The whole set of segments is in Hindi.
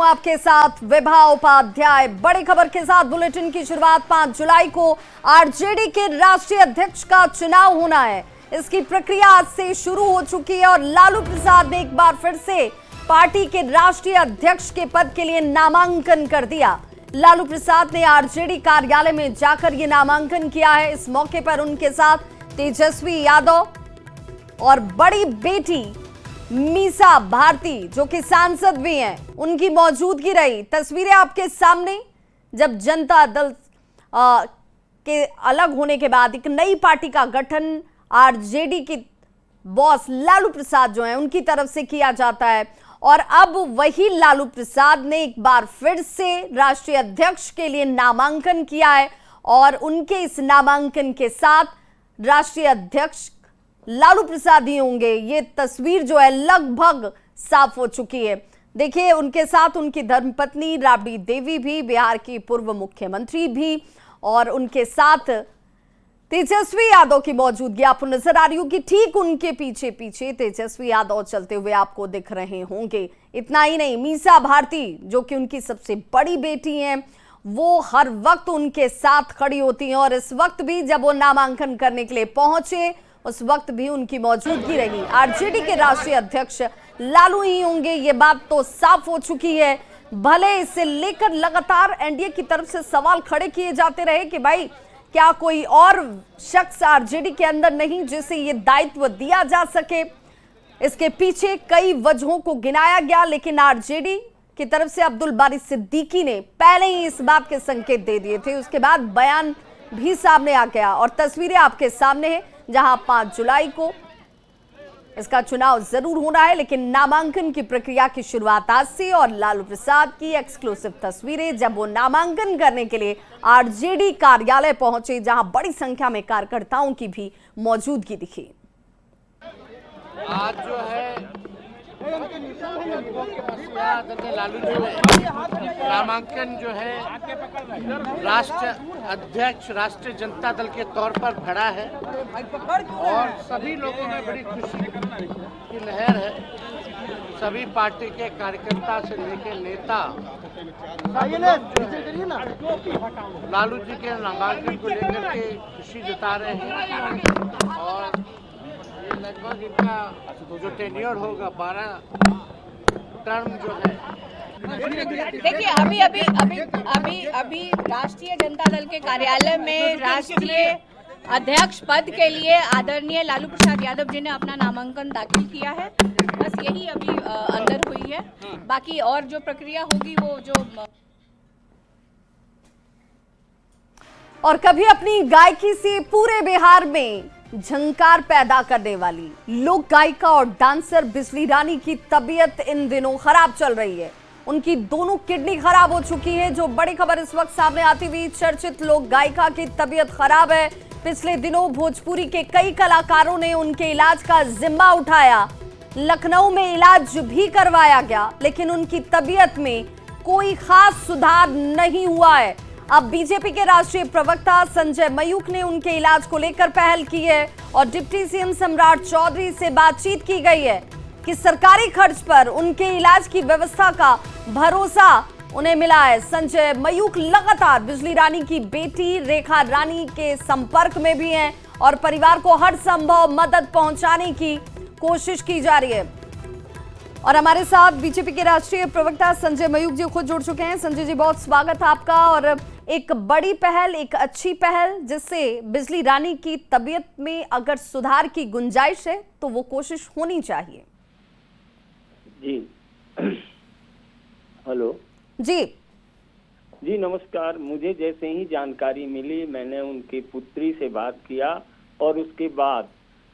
आपके साथ विभा उपाध्याय। बड़ी खबर के साथ बुलेटिन की शुरुआत। 5 जुलाई को आरजेडी के राष्ट्रीय अध्यक्ष का चुनाव होना है। इसकी प्रक्रिया आज से शुरू हो चुकी है और लालू प्रसाद ने एक बार फिर से पार्टी के राष्ट्रीय अध्यक्ष के पद के लिए नामांकन कर दिया। लालू प्रसाद ने आरजेडी कार्यालय में जाकर ये नामांकन किया है। इस मौके पर उनके साथ तेजस्वी यादव और बड़ी बेटी मीसा भारती जो कि सांसद भी हैं, उनकी मौजूदगी रही। तस्वीरें आपके सामने। जब जनता दल के अलग होने के बाद एक नई पार्टी का गठन आरजेडी की बॉस लालू प्रसाद जो हैं उनकी तरफ से किया जाता है और अब वही लालू प्रसाद ने एक बार फिर से राष्ट्रीय अध्यक्ष के लिए नामांकन किया है और उनके इस नामांकन के साथ राष्ट्रीय अध्यक्ष लालू प्रसाद ही होंगे। ये तस्वीर जो है लगभग साफ हो चुकी है। देखिए, उनके साथ उनकी धर्मपत्नी राबड़ी देवी भी, बिहार की पूर्व मुख्यमंत्री भी, और उनके साथ तेजस्वी यादव की मौजूदगी आपको नजर आ रही होगी। ठीक उनके पीछे पीछे तेजस्वी यादव चलते हुए आपको दिख रहे होंगे। इतना ही नहीं, मीसा भारती जो कि उनकी सबसे बड़ी बेटी हैं, वो हर वक्त उनके साथ खड़ी होती हैं और इस वक्त भी जब वो नामांकन करने के लिए पहुंचे उस वक्त भी उनकी मौजूदगी रही। आरजेडी के राष्ट्रीय अध्यक्ष लालू ही होंगे, ये बात तो साफ हो चुकी है। भले इसे लेकर लगातार एनडीए की तरफ से सवाल खड़े किए जाते रहे कि भाई क्या कोई और शख्स आरजेडी के अंदर नहीं जिसे ये दायित्व दिया जा सके। इसके पीछे कई वजहों को गिनाया गया, लेकिन आरजेडी की तरफ से अब्दुल बारी सिद्दीकी ने पहले ही इस बात के संकेत दे दिए थे। उसके बाद बयान भी सामने आ गया और तस्वीरें आपके सामने है, जहां 5 जुलाई को इसका चुनाव जरूर होना है, लेकिन नामांकन की प्रक्रिया की शुरुआत आज से और लालू प्रसाद की एक्सक्लूसिव तस्वीरें जब वो नामांकन करने के लिए आरजेडी कार्यालय पहुंचे, जहां बड़ी संख्या में कार्यकर्ताओं की भी मौजूदगी दिखी। आज जो है लालू जो है नामांकन जो है राष्ट्र अध्यक्ष राष्ट्रीय जनता दल के तौर पर भरा है और सभी लोगों में बड़ी खुशी की लहर है। सभी पार्टी के कार्यकर्ता से लेकर नेता लालू जी के नामांकन को लेकर के खुशी जता रहे हैं और लगभग इनका जो टेन्योर होगा 12 टर्म जो है। देखिए, अभी राष्ट्रीय जनता दल के कार्यालय में राष्ट्रीय अध्यक्ष पद के लिए आदरणीय लालू प्रसाद यादव जी ने अपना नामांकन दाखिल किया है। बस यही अभी अंदर हुई है। बाकी और जो प्रक्रिया होगी वो जो और कभी अपनी गायकी से पूरे बिहार में झंकार पैदा करने वाली लोक गायिका और डांसर बिजली रानी की तबीयत इन दिनों खराब चल रही है। उनकी दोनों किडनी खराब हो चुकी है। जो बड़ी खबर इस वक्त सामने आती हुई, चर्चित लोक गायिका की तबीयत खराब है। पिछले दिनों भोजपुरी के कई कलाकारों ने उनके इलाज का जिम्मा उठाया। लखनऊ में इलाज भी करवाया गया, लेकिन उनकी तबीयत में कोई खास सुधार नहीं हुआ है। अब बीजेपी के राष्ट्रीय प्रवक्ता संजय मयूख ने उनके इलाज को लेकर पहल की है और डिप्टी सीएम सम्राट चौधरी से बातचीत की गई है कि सरकारी खर्च पर उनके इलाज की व्यवस्था का भरोसा उन्हें मिला है। संजय मयूख लगातार बिजली रानी की बेटी रेखा रानी के संपर्क में भी हैं और परिवार को हर संभव मदद पहुंचाने की कोशिश की जा रही है। और हमारे साथ बीजेपी के राष्ट्रीय प्रवक्ता संजय मयूख जी खुद जुड़ चुके हैं। संजय जी, बहुत स्वागत है आपका। और एक बड़ी पहल, एक अच्छी पहल, जिससे बिजली रानी की तबीयत में अगर सुधार की गुंजाइश है तो वो कोशिश होनी चाहिए। जी हेलो जी नमस्कार। मुझे जैसे ही जानकारी मिली मैंने उनकी पुत्री से बात किया और उसके बाद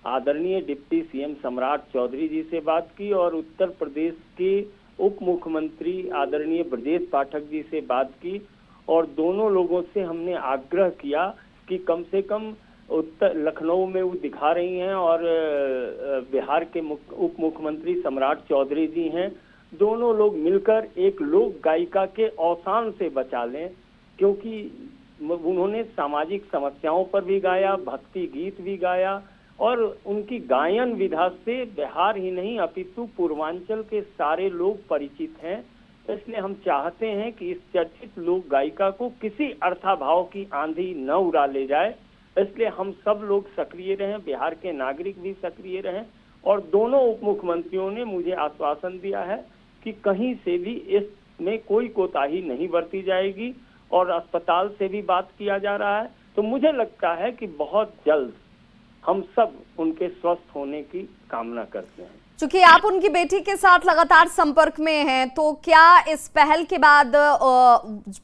आदरणीय डिप्टी सीएम सम्राट चौधरी जी से बात की और उत्तर प्रदेश के उप मुख्यमंत्री आदरणीय ब्रजेश पाठक जी से बात की और दोनों लोगों से हमने आग्रह किया कि कम से कम उत्तर लखनऊ में वो दिखा रही हैं और बिहार के उप मुख्यमंत्री सम्राट चौधरी जी हैं, दोनों लोग मिलकर एक लोक गायिका के अवसान से बचा लें, क्योंकि उन्होंने सामाजिक समस्याओं पर भी गाया, भक्ति गीत भी गाया और उनकी गायन विधा से बिहार ही नहीं अपितु पूर्वांचल के सारे लोग परिचित हैं। इसलिए हम चाहते हैं कि इस चर्चित लोक गायिका को किसी अर्थाभाव की आंधी न उड़ा ले जाए। इसलिए हम सब लोग सक्रिय रहें, बिहार के नागरिक भी सक्रिय रहें। और दोनों उप मुख्यमंत्रियों ने मुझे आश्वासन दिया है कि कहीं से भी इसमें कोई कोताही नहीं बरती जाएगी, और अस्पताल से भी बात किया जा रहा है। तो मुझे लगता है कि बहुत जल्द हम सब उनके स्वस्थ होने की कामना करते हैं। चूंकि आप उनकी बेटी के साथ लगातार संपर्क में हैं, तो क्या इस पहल के बाद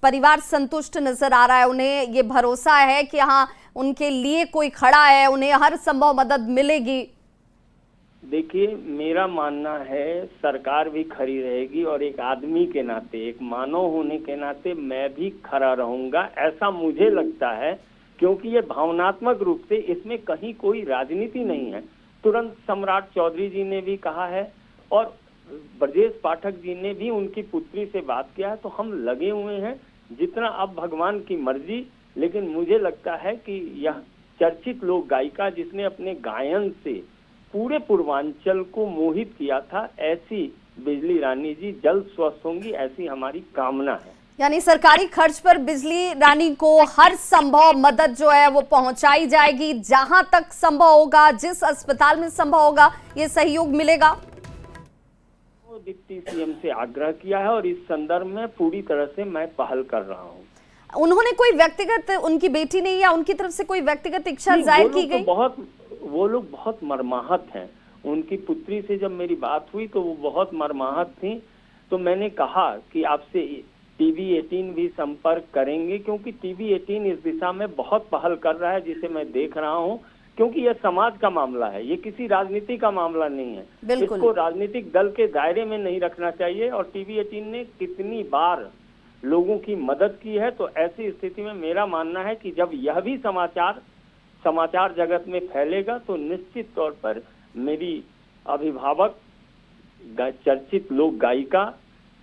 परिवार संतुष्ट नजर आ रहा है? उन्हें ये भरोसा है कि हाँ, उनके लिए कोई खड़ा है, उन्हें हर संभव मदद मिलेगी? देखिए, मेरा मानना है सरकार भी खड़ी रहेगी, और एक आदमी के नाते, एक मानव होने के नाते मैं भी खड़ा रहूंगा, ऐसा मुझे लगता है। क्योंकि ये भावनात्मक रूप से इसमें कहीं कोई राजनीति नहीं है। तुरंत सम्राट चौधरी जी ने भी कहा है, और ब्रजेश पाठक जी ने भी उनकी पुत्री से बात किया है। तो हम लगे हुए हैं, जितना अब भगवान की मर्जी। लेकिन मुझे लगता है कि यह चर्चित लोक गायिका जिसने अपने गायन से पूरे पूर्वांचल को मोहित किया था, ऐसी बिजली रानी जी जल्द स्वस्थ होंगी, ऐसी हमारी कामना है। यानी सरकारी खर्च पर बिजली रानी को हर संभव मदद जो है वो पहुंचाई जाएगी, जहां तक संभव होगा, जिस अस्पताल में संभव होगा, ये सहयोग मिलेगा। तो डिप्टी सीएम से आग्रह किया है, और इस संदर्भ में पूरी तरह से मैं पहल कर रहा हूँ। उन्होंने कोई व्यक्तिगत, उनकी बेटी ने या उनकी तरफ से कोई व्यक्तिगत इच्छा जाहिर की गई? वो लोग बहुत मर्माहत हैं। उनकी पुत्री से जब मेरी बात हुई तो वो बहुत मर्माहत थी। तो मैंने कहा कि आपसे TV18 भी संपर्क करेंगे, क्योंकि TV18 इस दिशा में बहुत पहल कर रहा है, जिसे मैं देख रहा हूँ। क्योंकि यह समाज का मामला है, ये किसी राजनीति का मामला नहीं है। इसको राजनीतिक दल के दायरे में नहीं रखना चाहिए। और TV18 ने कितनी बार लोगों की मदद की है। तो ऐसी स्थिति में मेरा मानना है कि जब यह भी समाचार जगत में फैलेगा, तो निश्चित तौर पर मेरी अभिभावक चर्चित लोक गायिका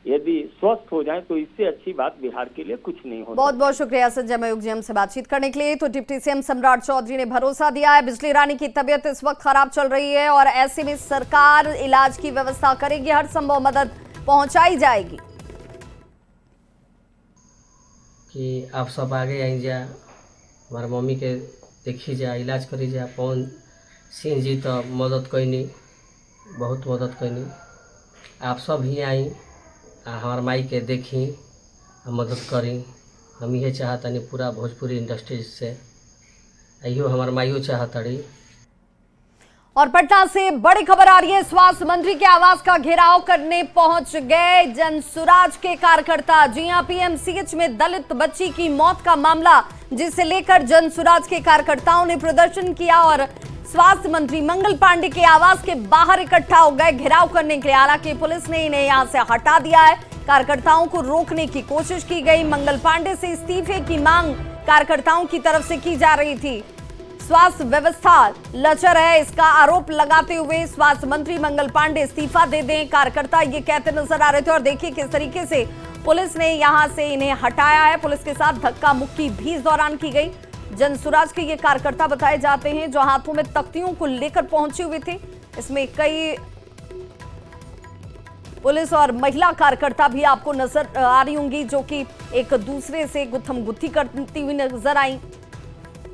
यदि स्वस्थ हो जाए, तो इससे अच्छी बात बिहार के लिए कुछ नहीं होता। बहुत बहुत शुक्रिया संजय मयूख जी हमसे बातचीत करने के लिए। तो डिप्टी सीएम सम्राट चौधरी ने भरोसा दिया है, बिजली रानी की तबीयत इस वक्त खराब चल रही है, और ऐसे में सरकार इलाज की व्यवस्था करेगी, हर संभव मदद पहुंचाई जाएगी। कि आप सब आगे आई जा, हमारे मम्मी के देखी जा, इलाज करी जा। पवन सिंह जी तो मदद कैनी, बहुत मदद कैनी। आप सब ही आई, हमार माई के देखी, मदद करी। हम ये चाहतनी पूरा भोजपुरी इंडस्ट्री से, अयो हमार माइयो चाहतड़ी। और पटना से बड़ी खबर आ रही है, स्वास्थ्य मंत्री के आवास का घेराव करने पहुंच गए जनसुराज के कार्यकर्ता। जी हां, PMCH में दलित बच्ची की मौत का मामला, जिसे लेकर जनसुराज के कार्यकर्ताओं ने प्रदर्शन किया और स्वास्थ्य मंत्री मंगल पांडे के आवास के बाहर इकट्ठा हो गए घेराव करने के लिए। हालांकि पुलिस ने इन्हें यहां से हटा दिया है। कार्यकर्ताओं को रोकने की कोशिश की गई। मंगल पांडे से इस्तीफे की मांग कार्यकर्ताओं की तरफ से की जा रही थी। स्वास्थ्य व्यवस्था लचर है, इसका आरोप लगाते हुए स्वास्थ्य मंत्री मंगल पांडे इस्तीफा दे दें, कार्यकर्ता ये कहते नजर आ रहे थे। और देखिए किस तरीके से पुलिस ने यहां से इन्हें हटाया है। पुलिस के साथ धक्का मुक्की भी इस दौरान की गई। जनसुराज के ये कार्यकर्ता बताए जाते हैं, जो हाथों में तख्तियों को लेकर पहुंचे हुए थे। इसमें कई पुलिस और महिला कार्यकर्ता भी आपको नजर आ रही होंगी, जो कि एक दूसरे से गुत्थम गुत्थी करती हुई नजर आई।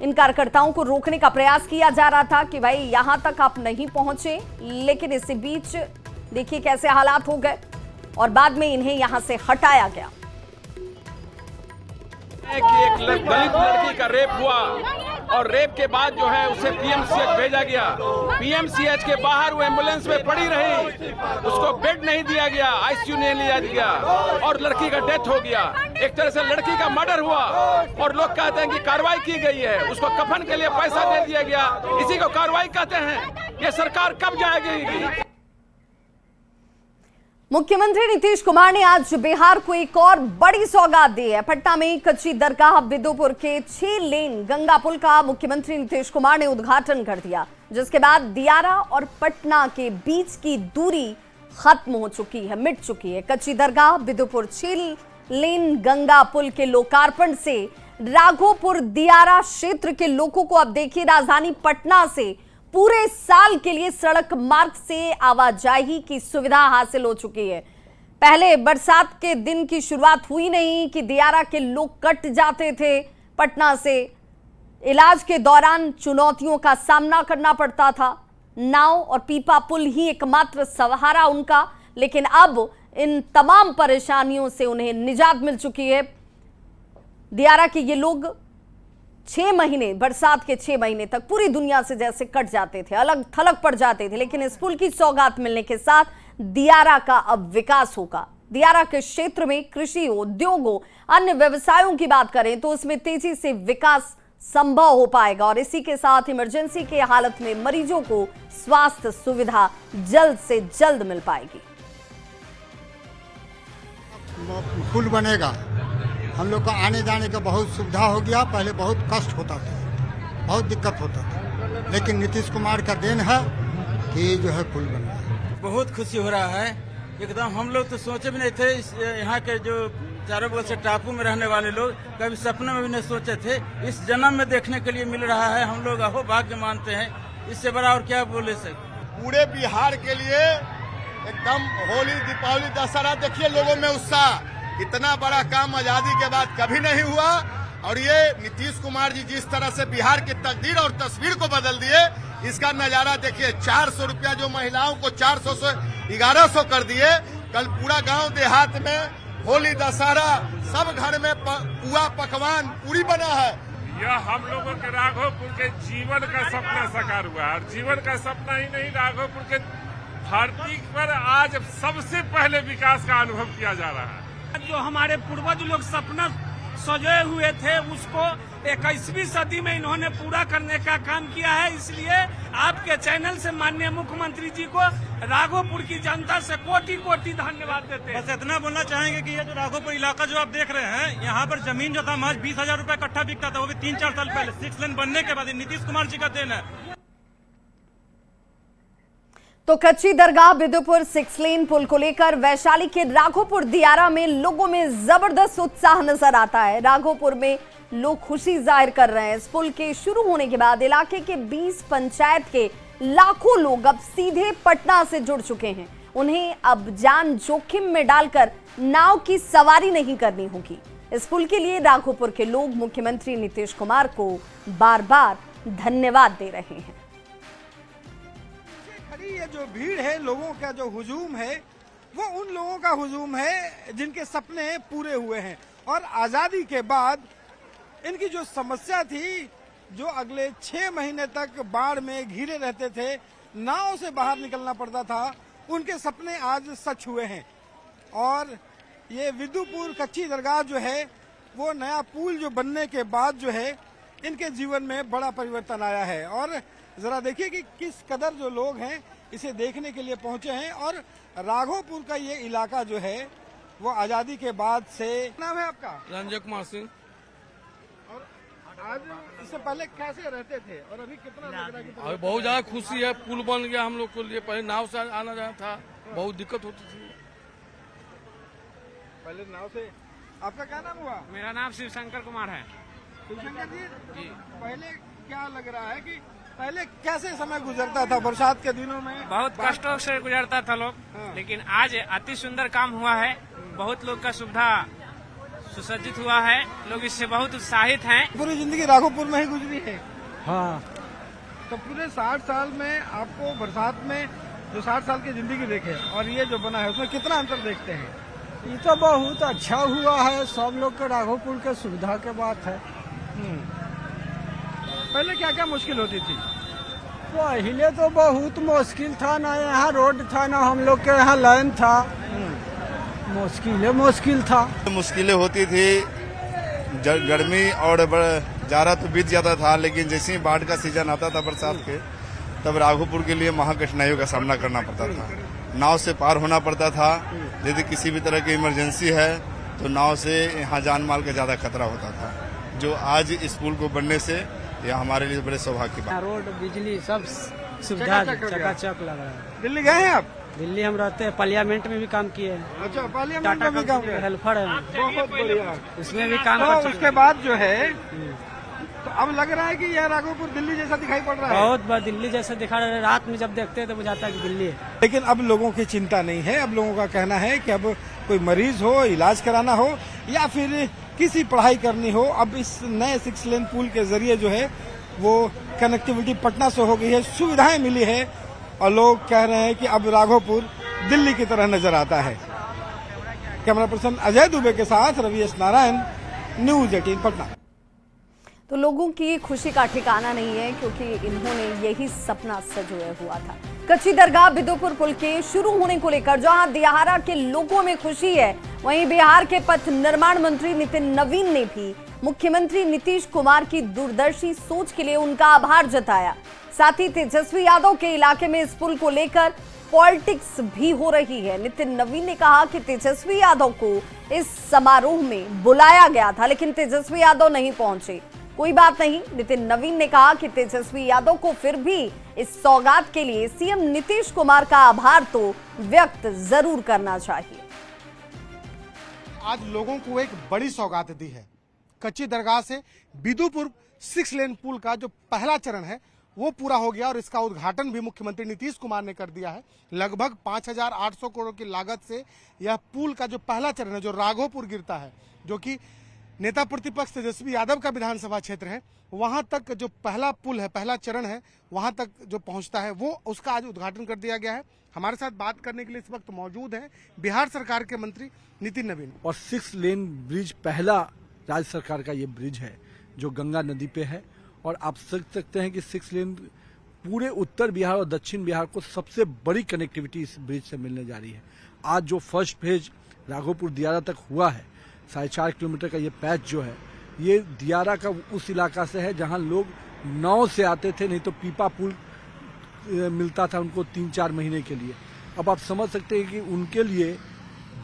इन कार्यकर्ताओं को रोकने का प्रयास किया जा रहा था कि भाई यहां तक आप नहीं पहुंचे, लेकिन इसी बीच देखिए कैसे हालात हो गए और बाद में इन्हें यहां से हटाया गया। कि एक दलित लड़की का रेप हुआ, और रेप के बाद जो है उसे PMCH भेजा गया। PMCH के बाहर वो एम्बुलेंस में पड़ी रही, उसको बेड नहीं दिया गया, ICU नहीं लिया गया, और लड़की का डेथ हो गया। एक तरह से लड़की का मर्डर हुआ, और लोग कहते हैं कि कार्रवाई की गई है, उसको कफन के लिए पैसा दे दिया गया, इसी को कार्रवाई कहते हैं। ये सरकार कब जाएगी? मुख्यमंत्री नीतीश कुमार ने आज बिहार को एक और बड़ी सौगात दी है। पटना में कच्ची दरगाह बिदुपुर के 6 लेन गंगा पुल का मुख्यमंत्री नीतीश कुमार ने उद्घाटन कर दिया, जिसके बाद दियारा और पटना के बीच की दूरी खत्म हो चुकी है, मिट चुकी है। कच्ची दरगाह बिदुपुर 6 लेन गंगा पुल के लोकार्पण से राघोपुर दियारा क्षेत्र के लोगों को अब देखिए राजधानी पटना से पूरे साल के लिए सड़क मार्ग से आवाजाही की सुविधा हासिल हो चुकी है। पहले बरसात के दिन की शुरुआत हुई नहीं कि दियारा के लोग कट जाते थे पटना से। इलाज के दौरान चुनौतियों का सामना करना पड़ता था। नाव और पीपा पुल ही एकमात्र सहारा उनका, लेकिन अब इन तमाम परेशानियों से उन्हें निजात मिल चुकी है। दियारा के ये लोग 6 महीने, बरसात के 6 महीने तक पूरी दुनिया से जैसे कट जाते थे, अलग थलग पड़ जाते थे, लेकिन इस पुल की सौगात मिलने के साथ दियारा का अब विकास होगा। दियारा के क्षेत्र में कृषि, उद्योगों, अन्य व्यवसायों की बात करें तो उसमें तेजी से विकास संभव हो पाएगा और इसी के साथ इमरजेंसी के हालत में मरीजों को स्वास्थ्य सुविधा जल्द से जल्द मिल पाएगी। पुल बनेगा, हम लोग को आने जाने का बहुत सुविधा हो गया। पहले बहुत कष्ट होता था, बहुत दिक्कत होता था, लेकिन नीतीश कुमार का देन है कि जो है पुल बन गया। बहुत खुशी हो रहा है एकदम। हम लोग तो सोचे भी नहीं थे, यहाँ के जो चारों बगल से टापू में रहने वाले लोग कभी सपने में भी नहीं सोचे थे, इस जन्म में देखने के लिए मिल रहा है। हम लोग अहो भाग्य मानते हैं, इससे बड़ा और क्या बोले सर। पूरे बिहार के लिए एकदम होली, दीपावली, दशहरा देखिए लोगों में उत्साह। इतना बड़ा काम आजादी के बाद कभी नहीं हुआ और ये नीतीश कुमार जी जिस तरह से बिहार की तकदीर और तस्वीर को बदल दिए, इसका नजारा देखिए। 400 रुपया जो महिलाओं को 400 से 1100 कर दिए। कल पूरा गांव देहात में होली, दशहरा सब घर में पुआ, पकवान, पूरी बना है। यह हम लोगों के राघोपुर के जीवन का सपना साकार हुआ है और जीवन का सपना ही नहीं, राघोपुर के धरती पर आज सबसे पहले विकास का अनुभव किया जा रहा है। जो हमारे पूर्वज लोग सपना सजाए हुए थे उसको 21वीं सदी में इन्होंने पूरा करने का काम किया है। इसलिए आपके चैनल से माननीय मुख्यमंत्री जी को राघोपुर की जनता से कोटि कोटि धन्यवाद देते हैं। बस इतना बोलना चाहेंगे कि ये जो राघोपुर इलाका जो आप देख रहे हैं, यहाँ पर जमीन जो था महज 20,000 रुपए कट्ठा बिकता था, वो भी 3-4 साल पहले 6 लेन बनने के बाद नीतीश कुमार जी का देन है। तो कच्ची दरगाह बिदुपुर 6 लेन पुल को लेकर वैशाली के राघोपुर दियारा में लोगों में जबरदस्त उत्साह नजर आता है। राघोपुर में लोग खुशी जाहिर कर रहे हैं। इस पुल के शुरू होने के बाद इलाके के 20 पंचायत के लाखों लोग अब सीधे पटना से जुड़ चुके हैं। उन्हें अब जान जोखिम में डालकर नाव की सवारी नहीं करनी होगी। इस पुल के लिए राघोपुर के लोग मुख्यमंत्री नीतीश कुमार को बार बार धन्यवाद दे रहे हैं। ये जो भीड़ है, लोगों का जो हुजूम है, वो उन लोगों का हुजूम है जिनके सपने पूरे हुए हैं और आजादी के बाद इनकी जो समस्या थी, जो अगले 6 महीने तक बाढ़ में घिरे रहते थे, नाव से बाहर निकलना पड़ता था, उनके सपने आज सच हुए हैं। और ये विदुपुर कच्ची दरगाह जो है, वो नया पुल जो बनने के बाद जो है, इनके जीवन में बड़ा परिवर्तन आया है। और जरा देखिए कि किस कदर जो लोग हैं इसे देखने के लिए पहुंचे हैं। और राघोपुर का ये इलाका जो है वो आजादी के बाद से। नाम है आपका? रंजय कुमार सिंह। और आज इससे पहले कैसे रहते थे और अभी कितना लग रहा है कि अभी बहुत ज्यादा खुशी है, पुल बन गया हम लोग को लिए। पहले नाव से आना जाना था, बहुत दिक्कत होती थी पहले नाव से। आपका क्या नाम हुआ? मेरा नाम शिवशंकर कुमार है। शिवशंकर जी, पहले क्या लग रहा है कि पहले कैसे समय गुजरता था बरसात के दिनों में? बहुत कष्टों से गुजरता था लोग, लेकिन आज अति सुंदर काम हुआ है। बहुत लोग का सुविधा सुसज्जित हुआ है, लोग इससे बहुत उत्साहित हैं। पूरी जिंदगी राघोपुर में ही गुजरी है। हाँ। तो पूरे 60 साल में आपको बरसात में जो 60 साल की जिंदगी देखे और ये जो बना है उसमें कितना अंतर देखते हैं? ये तो बहुत अच्छा हुआ है, सब लोग के राघोपुर के सुविधा के बात है। पहले क्या क्या मुश्किल होती थी? पहले तो बहुत मुश्किल था, ना यहाँ रोड था, ना हम लोग के यहाँ लाइन था। मुश्किल था। मुश्किलें होती थी, गर्मी और जाड़ा तो बीत जाता था, लेकिन जैसे ही बाढ़ का सीजन आता था बरसात के, तब राघोपुर के लिए महा कठिनाइयों का सामना करना पड़ता था। नाव से पार होना पड़ता था। यदि किसी भी तरह की इमरजेंसी है तो नाव से यहाँ जान माल का ज्यादा खतरा होता था, जो आज इस पुल को बनने से यह हमारे लिए बड़े सौभाग्य की बात है। रोड, बिजली सब सुविधा चकाचक लगा है। दिल्ली गए हैं आप? दिल्ली हम रहते हैं, पार्लियामेंट में भी काम किए हैं। अच्छा, पार्लियामेंट में भी काम किए? हेल्पर है, बहुत बढ़िया। उसमें भी काम तो कर चुके हैं। उसके बाद जो है, तो अब लग रहा है कि यह राघोपुर दिल्ली जैसा दिखाई पड़ रहा है। बहुत बार दिल्ली जैसा दिखा रहा है, रात में जब देखते हैं तो बुझाता है कि दिल्ली है। लेकिन अब लोगों की चिंता नहीं है। अब लोगों का कहना है कि अब कोई मरीज हो, इलाज कराना हो या फिर किसी पढ़ाई करनी हो, अब इस नए 6 लेन पुल के जरिए जो है वो कनेक्टिविटी पटना से हो गई है, सुविधाएं मिली है और लोग कह रहे हैं कि अब राघोपुर दिल्ली की तरह नजर आता है। कैमरा पर्सन अजय दुबे के साथ रवि एस नारायण, न्यूज 18 पटना। तो लोगों की खुशी का ठिकाना नहीं है, क्योंकि इन्होंने यही सपना संजोया हुआ था। कच्ची दरगाह बिदुपुर पुल के शुरू होने को लेकर जहां दिहारा के लोगों में खुशी है, वहीं बिहार के पथ निर्माण मंत्री नितिन नवीन ने भी मुख्यमंत्री नीतीश कुमार की दूरदर्शी सोच के लिए उनका आभार जताया। साथ ही तेजस्वी यादव के इलाके में इस पुल को लेकर पॉलिटिक्स भी हो रही है। नितिन नवीन ने कहा कि तेजस्वी यादव को इस समारोह में बुलाया गया था, लेकिन तेजस्वी यादव नहीं पहुंचे। कोई बात नहीं, नितिन नवीन ने कहा कि तेजस्वी यादव को फिर भी इस सौगात के लिए सीएम नीतीश कुमार का आभार तो व्यक्त जरूर करना चाहिए। आज लोगों को एक बड़ी सौगात दी है। कच्ची दरगाह से बिदुपुर 6 लेन पुल का जो पहला चरण है वो पूरा हो गया और इसका उद्घाटन भी मुख्यमंत्री नीतीश कुमार ने कर दिया है। लगभग 5,800 करोड़ की लागत से यह पुल का जो पहला चरण है, जो राघोपुर गिरता है, जो कि नेता प्रतिपक्ष तेजस्वी यादव का विधानसभा क्षेत्र है, वहां तक जो पहला पुल है, पहला चरण है, वहां तक जो पहुंचता है, वो उसका आज उद्घाटन कर दिया गया है। हमारे साथ बात करने के लिए इस वक्त मौजूद हैं बिहार सरकार के मंत्री नितिन नवीन। और 6 लेन ब्रिज पहला राज्य सरकार का ये ब्रिज है जो गंगा नदी पे है, और आप सोच सकते हैं कि 6 लेन पूरे उत्तर बिहार और दक्षिण बिहार को सबसे बड़ी कनेक्टिविटी इस ब्रिज से मिलने जा रही है। आज जो फर्स्ट फेज राघोपुर दियारा तक हुआ है, 4.5 किलोमीटर का ये पैच जो है, ये दियारा का उस इलाका से है जहां लोग नाव से आते थे, नहीं तो पीपा पुल मिलता था उनको 3-4 महीने के लिए। अब आप समझ सकते हैं कि उनके लिए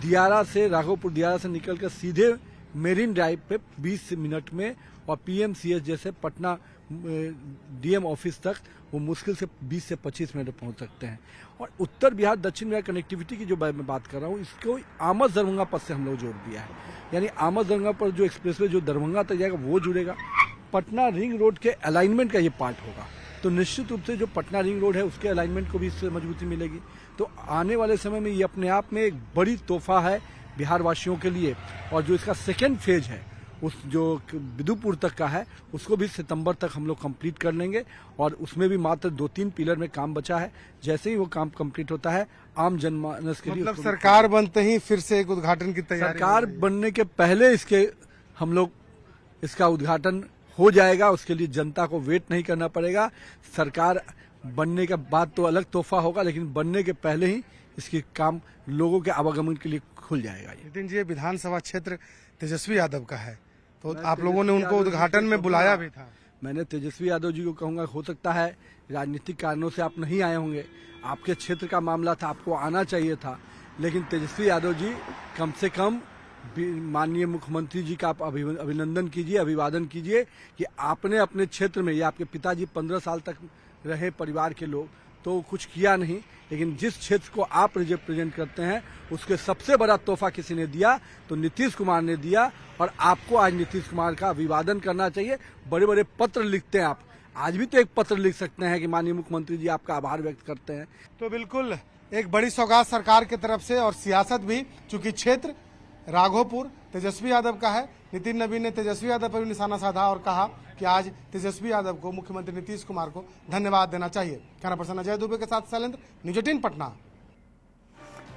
दियारा से, राघोपुर दियारा से निकलकर सीधे मेरीन ड्राइव पे 20 मिनट में और पीएमसीएच जैसे पटना डीएम ऑफिस तक वो मुश्किल से 20 से 25 मिनट में पहुंच सकते हैं। और उत्तर बिहार दक्षिण बिहार कनेक्टिविटी की जो मैं बात कर रहा हूँ, इसको आमद दरभंगा पथ से हम लोग जोड़ दिया है। यानी आमद दरभंगा पर जो एक्सप्रेसवे जो दरभंगा तक जाएगा वो जुड़ेगा। पटना रिंग रोड के अलाइनमेंट का ये पार्ट होगा, तो निश्चित रूप से जो पटना रिंग रोड है उसके अलाइनमेंट को भी इससे मजबूती मिलेगी। तो आने वाले समय में ये अपने आप में एक बड़ी तोहफा है बिहार वासियों के लिए। और जो इसका सेकेंड फेज है, उस जो बिदुपुर तक का है, उसको भी सितंबर तक हम लोग कंप्लीट कर लेंगे और उसमें भी मात्र 2-3 पिलर में काम बचा है। जैसे ही वो काम कंप्लीट होता है, आम जनमानस के लिए, मतलब सरकार बनते ही फिर से एक उद्घाटन की तैयारी, सरकार बनने के पहले इसके हम लोग इसका उद्घाटन हो जाएगा। उसके लिए जनता को वेट नहीं करना पड़ेगा। सरकार बनने के बाद तो अलग तोहफा होगा, लेकिन बनने के पहले ही इसकी काम लोगों के आवागमन के लिए खुल जाएगा। नितिन जी, विधानसभा क्षेत्र तेजस्वी यादव का है, तो आप लोगों ने उनको उद्घाटन में बुलाया भी था। मैंने तेजस्वी यादव जी को कहूंगा, हो सकता है राजनीतिक कारणों से आप नहीं आए होंगे, आपके क्षेत्र का मामला था, आपको आना चाहिए था, लेकिन तेजस्वी यादव जी कम से कम माननीय मुख्यमंत्री जी का आप अभिनंदन कीजिए, अभिवादन कीजिए कि आपने अपने क्षेत्र में, या आपके पिताजी 15 साल तक रहे परिवार के लोग, तो कुछ किया नहीं, लेकिन जिस क्षेत्र को आप रिप्रेजेंट करते हैं उसके सबसे बड़ा तोहफा किसी ने दिया तो नीतीश कुमार ने दिया। और आपको आज नीतीश कुमार का अभिवादन करना चाहिए। बड़े बड़े पत्र लिखते हैं आप, आज भी तो एक पत्र लिख सकते हैं कि माननीय मुख्यमंत्री जी आपका आभार व्यक्त करते हैं। तो बिल्कुल एक बड़ी सौगात सरकार की तरफ से, और सियासत भी, चूंकि क्षेत्र राघोपुर तेजस्वी यादव का है। नितिन नवीन ने तेजस्वी यादव पर भी निशाना साधा और कहा कि आज तेजस्वी यादव को, मुख्यमंत्री नीतीश कुमार को धन्यवाद देना चाहिए। कैमरा पर्सन अजय दुबे के साथ शैलेंद्र, न्यूज 18 पटना।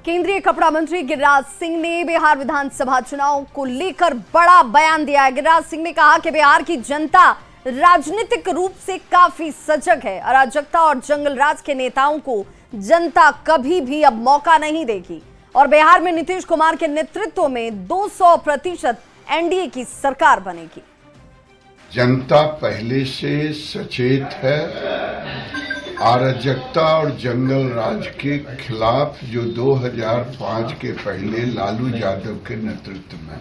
केंद्रीय कपड़ा मंत्री गिरिराज सिंह ने बिहार विधानसभा चुनाव को लेकर बड़ा बयान दिया है। गिरिराज सिंह ने कहा कि बिहार की जनता राजनीतिक रूप से काफी सजग है। अराजकता और जंगल राज के नेताओं को जनता कभी भी अब मौका नहीं देगी और बिहार में नीतीश कुमार के नेतृत्व में 200% एनडीए की सरकार बनेगी। जनता पहले से सचेत है। अराजकता और जंगल राज के खिलाफ जो 2005 के पहले लालू यादव के नेतृत्व में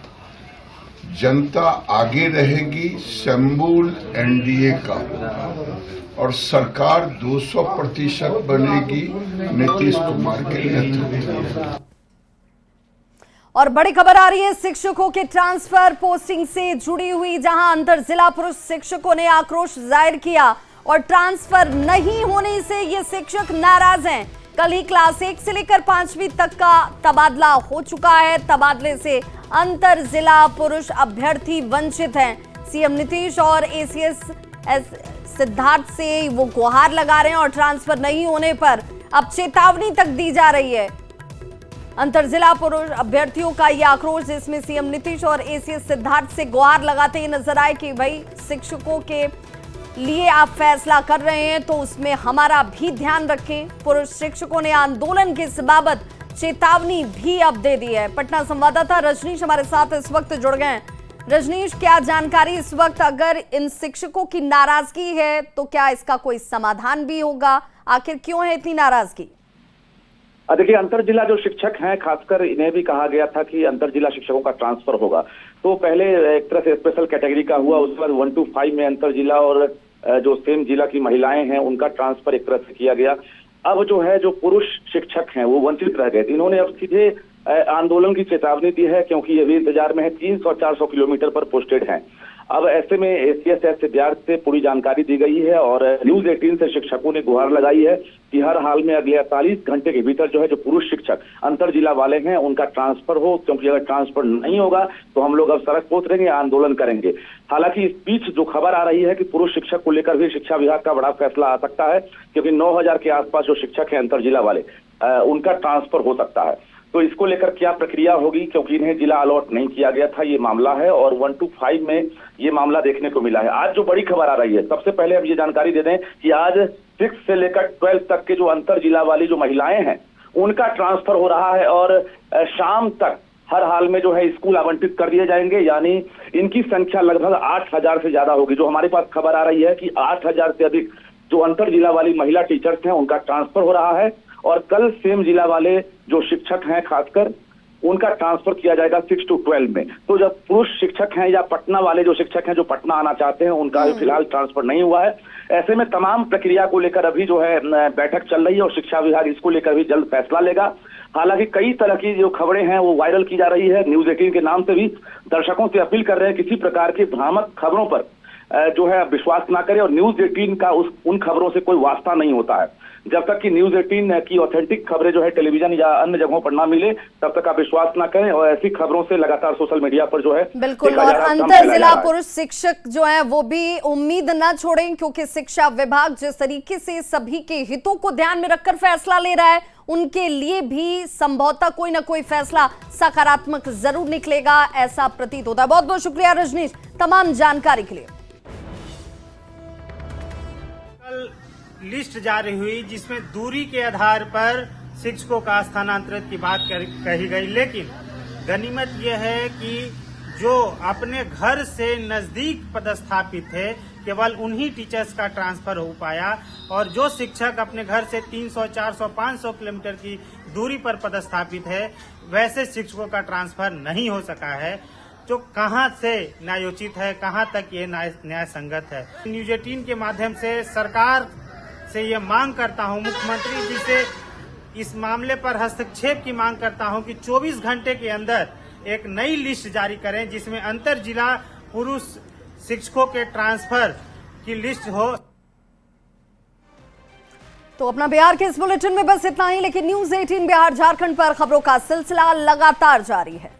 जनता आगे रहेगी, समूल एनडीए का होगा और सरकार 200% बनेगी नीतीश कुमार के नेतृत्व में। और बड़ी खबर आ रही है शिक्षकों के ट्रांसफर पोस्टिंग से जुड़ी हुई, जहां अंतर जिला पुरुष शिक्षकों ने आक्रोश जाहिर किया और ट्रांसफर नहीं होने से ये शिक्षक नाराज हैं। कल ही क्लास 1 से लेकर 5वीं तक का तबादला हो चुका है। तबादले से अंतर जिला पुरुष अभ्यर्थी वंचित हैं। सीएम नीतीश और एसीएस सिद्धार्थ से वो गुहार लगा रहे हैं और ट्रांसफर नहीं होने पर अब चेतावनी तक दी जा रही है। अंतर जिला पुरुष अभ्यर्थियों का यह आक्रोश, जिसमें सीएम नीतीश और एसीएस सिद्धार्थ से गुहार लगाते ही नजर आए कि भाई शिक्षकों के लिए आप फैसला कर रहे हैं तो उसमें हमारा भी ध्यान रखें। पुरुष शिक्षकों ने आंदोलन के बाबत चेतावनी भी अब दे दी है। पटना संवाददाता रजनीश हमारे साथ इस वक्त जुड़ गए हैं। रजनीश, क्या जानकारी इस वक्त? अगर इन शिक्षकों की नाराजगी है तो क्या इसका कोई समाधान भी होगा? आखिर क्यों है इतनी नाराजगी? देखिए, अंतर जिला जो शिक्षक हैं, खासकर इन्हें भी कहा गया था कि अंतर जिला शिक्षकों का ट्रांसफर होगा। तो पहले एक तरह से स्पेशल कैटेगरी का हुआ, उसके बाद 1 to 5 में अंतर जिला और जो सेम जिला की महिलाएं हैं उनका ट्रांसफर एक तरह से किया गया। अब जो है जो पुरुष शिक्षक हैं वो वंचित रह गए। इन्होंने अब सीधे आंदोलन की चेतावनी दी है, क्योंकि ये भी इंतजार में है। 300-400 किलोमीटर पर पोस्टेड हैं। अब ऐसे में एसीएस सिद्धार्थ से पूरी जानकारी दी गई है और न्यूज 18 से शिक्षकों ने गुहार लगाई है कि हर हाल में अगले 48 घंटे के भीतर जो है जो पुरुष शिक्षक अंतर जिला वाले हैं उनका ट्रांसफर हो, क्योंकि अगर ट्रांसफर नहीं होगा तो हम लोग अब सड़क पर उतरेंगे, आंदोलन करेंगे। हालांकि इस बीच जो खबर आ रही है कि पुरुष शिक्षक को लेकर भी शिक्षा विभाग का बड़ा फैसला आ सकता है, क्योंकि 9000 के आसपास जो शिक्षक हैं अंतर जिला वाले उनका ट्रांसफर हो सकता है। तो इसको लेकर क्या प्रक्रिया होगी, क्योंकि इन्हें जिला अलॉट नहीं किया गया था, ये मामला है और 1 to 5 में ये मामला देखने को मिला है। आज जो बड़ी खबर आ रही है, सबसे पहले हम ये जानकारी दे दें कि आज 6 से लेकर 12 तक के जो अंतर जिला वाली जो महिलाएं हैं उनका ट्रांसफर हो रहा है और शाम तक हर हाल में जो है स्कूल आवंटित कर दिए जाएंगे। यानी इनकी संख्या लगभग 8000 से ज्यादा होगी। जो हमारे पास खबर आ रही है कि 8000 से अधिक जो अंतर जिला वाली महिला टीचर्स हैं उनका ट्रांसफर हो रहा है और कल सेम जिला वाले जो शिक्षक हैं खासकर उनका ट्रांसफर किया जाएगा 6 to 12 में। तो जब पुरुष शिक्षक हैं या पटना वाले जो शिक्षक हैं जो पटना आना चाहते हैं उनका फिलहाल ट्रांसफर नहीं हुआ है। ऐसे में तमाम प्रक्रिया को लेकर अभी जो है बैठक चल रही है और शिक्षा विभाग इसको लेकर भी जल्द फैसला लेगा। हालांकि कई तरह की जो खबरें हैं वो वायरल की जा रही है। न्यूज 18 के नाम से भी दर्शकों से अपील कर रहे हैं किसी प्रकार की भ्रामक खबरों पर जो है विश्वास ना करें और न्यूज 18 का उन खबरों से कोई वास्ता नहीं होता है। जब तक कि न्यूज 18 की ऑथेंटिक खबरें जो है टेलीविजन या अन्य जगहों पर ना मिले तब तक आप विश्वास ना करें और ऐसी खबरों से लगातार सोशल मीडिया पर जो है बिल्कुल। और अंतर जिला पुरुष शिक्षक जो है वो भी उम्मीद ना छोड़ें, क्योंकि शिक्षा विभाग जिस तरीके से सभी के हितों को ध्यान में रखकर फैसला ले रहा है उनके लिए भी संभवतः कोई ना कोई फैसला सकारात्मक जरूर निकलेगा, ऐसा प्रतीत होता है। बहुत बहुत शुक्रिया रजनीश तमाम जानकारी के लिए। लिस्ट जारी हुई जिसमें दूरी के आधार पर शिक्षकों का स्थानांतरित की बात कही गई, लेकिन गनीमत यह है कि जो अपने घर से नजदीक पदस्थापित थे केवल उन्हीं टीचर्स का ट्रांसफर हो पाया और जो शिक्षक अपने घर से 300, 400, 500 किलोमीटर की दूरी पर पदस्थापित है वैसे शिक्षकों का ट्रांसफर नहीं हो सका है, जो कहां से न्यायोचित है, कहां तक ये न्याय संगत है। न्यूज 18 के माध्यम से सरकार से ये मांग करता हूं, मुख्यमंत्री जी से इस मामले पर हस्तक्षेप की मांग करता हूं कि 24 घंटे के अंदर एक नई लिस्ट जारी करें जिसमें अंतर जिला पुरुष शिक्षकों के ट्रांसफर की लिस्ट हो। तो अपना बिहार के इस बुलेटिन में बस इतना ही, लेकिन न्यूज 18 बिहार झारखंड पर खबरों का सिलसिला लगातार जारी है।